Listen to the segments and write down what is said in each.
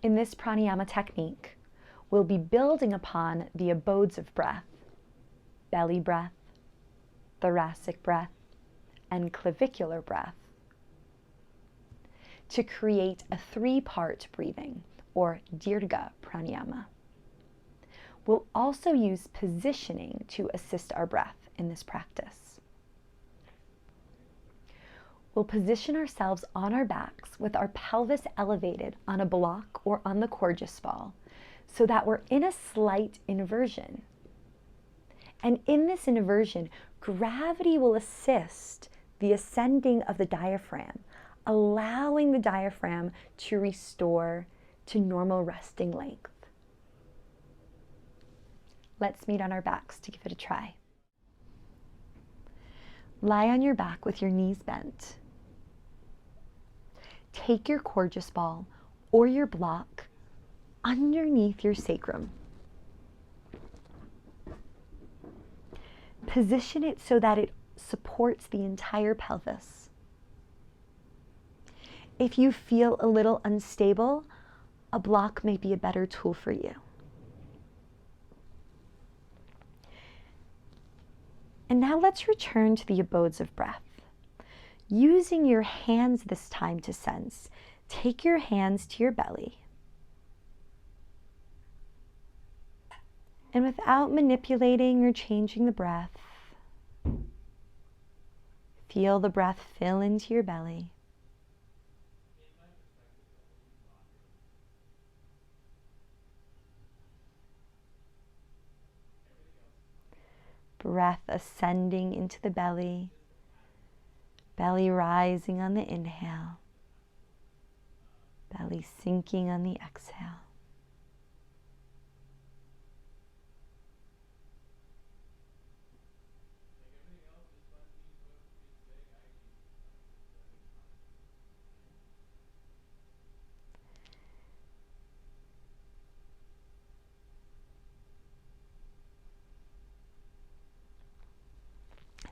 In this pranayama technique, we'll be building upon the abodes of breath, belly breath, thoracic breath, and clavicular breath, to create a three-part breathing, or dirgha pranayama. We'll also use positioning to assist our breath in this practice. We'll position ourselves on our backs with our pelvis elevated on a block or on the corgus ball so that we're in a slight inversion. And in this inversion, gravity will assist the ascending of the diaphragm, allowing the diaphragm to restore to normal resting length. Let's meet on our backs to give it a try. Lie on your back with your knees bent. Take your corgus ball or your block underneath your sacrum. Position it so that it supports the entire pelvis. If you feel a little unstable, a block may be a better tool for you. And now let's return to the abodes of breath. Using your hands this time to sense, take your hands to your belly. And without manipulating or changing the breath, feel the breath fill into your belly. Breath ascending into the belly, belly rising on the inhale, belly sinking on the exhale.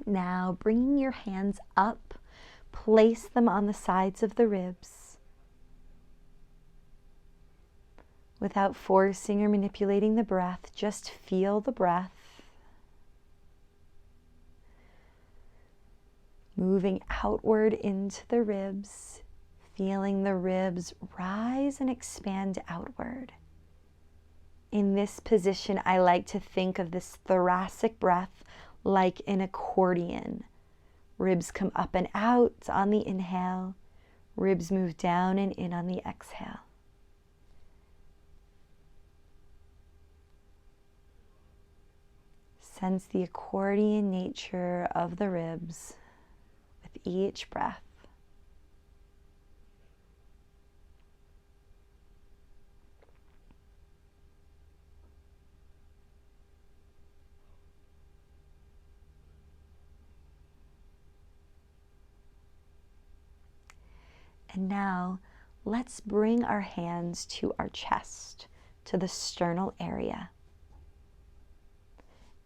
Now, bringing your hands up, place them on the sides of the ribs. Without forcing or manipulating the breath, just feel the breath. Moving outward into the ribs, feeling the ribs rise and expand outward. In this position, I like to think of this thoracic breath like an accordion. Ribs come up and out on the inhale. Ribs move down and in on the exhale. Sense the accordion nature of the ribs with each breath. And now let's bring our hands to our chest, to the sternal area.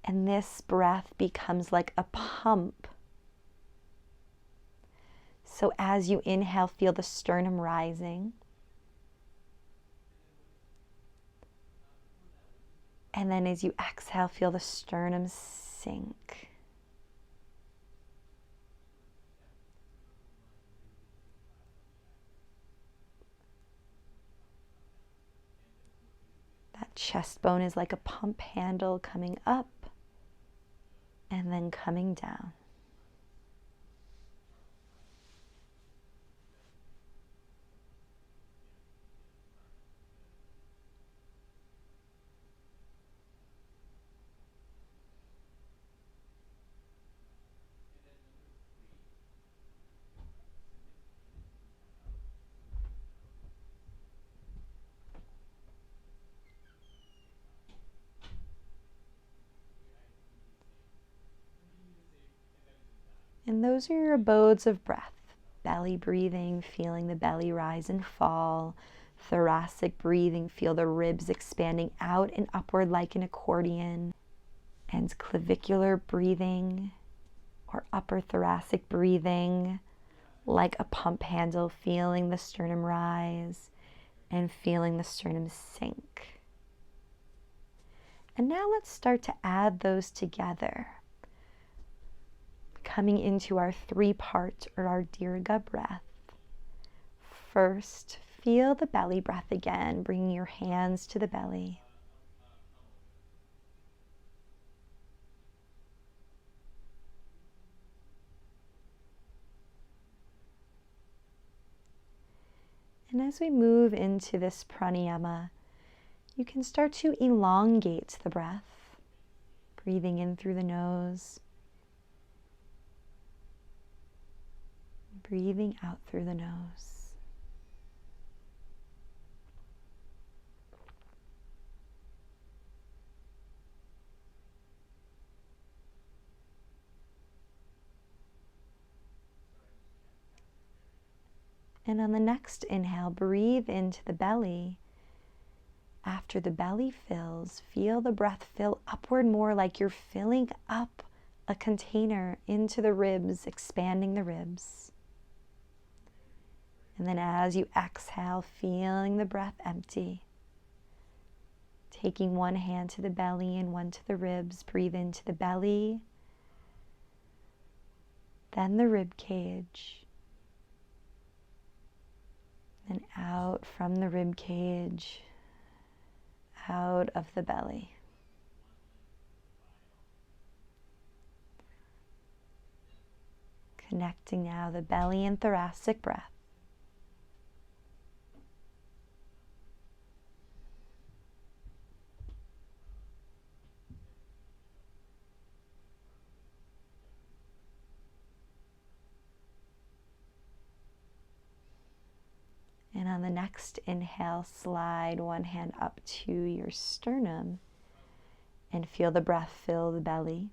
And this breath becomes like a pump. So as you inhale, feel the sternum rising. And then as you exhale, feel the sternum sink. That chest bone is like a pump handle coming up and then coming down. And those are your abodes of breath. Belly breathing, feeling the belly rise and fall. Thoracic breathing, feel the ribs expanding out and upward like an accordion. And clavicular breathing, or upper thoracic breathing, like a pump handle, feeling the sternum rise. and feeling the sternum sink. And now let's start to add those together, coming into our 3-part or our Dirga breath. First, feel the belly breath again, bringing your hands to the belly. And as we move into this pranayama, you can start to elongate the breath, breathing in through the nose, breathing out through the nose. And on the next inhale, breathe into the belly. After the belly fills, feel the breath fill upward more, like you're filling up a container into the ribs, expanding the ribs. And then as you exhale, feeling the breath empty. Taking one hand to the belly and one to the ribs, breathe into the belly, then the rib cage, and out from the rib cage, out of the belly. Connecting now the belly and thoracic breath. And on the next inhale, slide one hand up to your sternum and feel the breath fill the belly,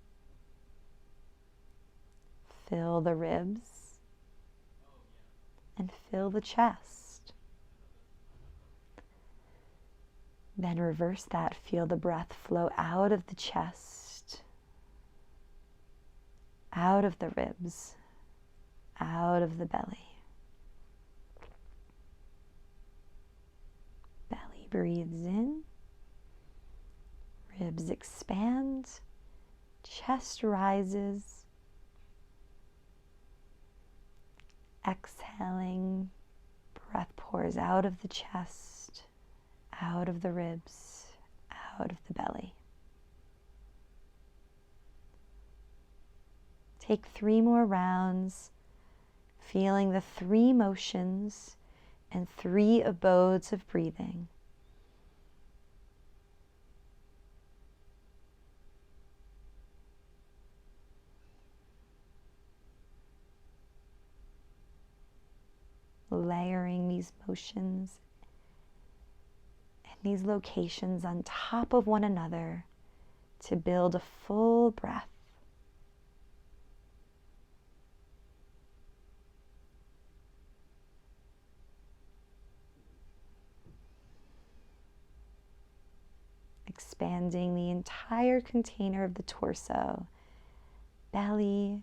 fill the ribs, and fill the chest. Then reverse that, feel the breath flow out of the chest, out of the ribs, out of the belly. Belly breathes in, ribs expand, chest rises. Exhaling, breath pours out of the chest, out of the ribs, out of the belly. Take 3 more rounds, feeling the 3 motions and 3 abodes of breathing. Layering these motions and these locations on top of one another to build a full breath. Expanding the entire container of the torso, belly,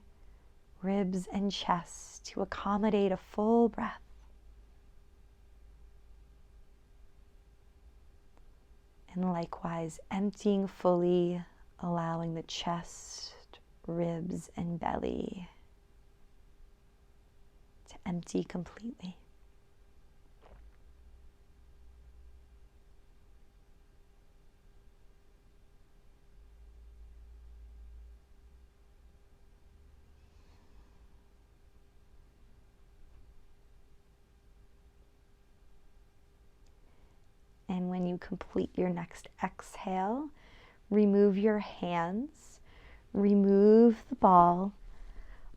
ribs, and chest to accommodate a full breath. And likewise, emptying fully, allowing the chest, ribs, and belly to empty completely. And when you complete your next exhale, remove your hands, remove the ball,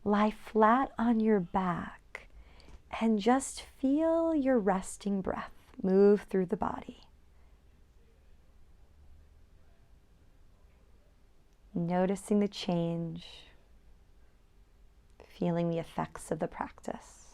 lie flat on your back, and just feel your resting breath move through the body. Noticing the change, feeling the effects of the practice.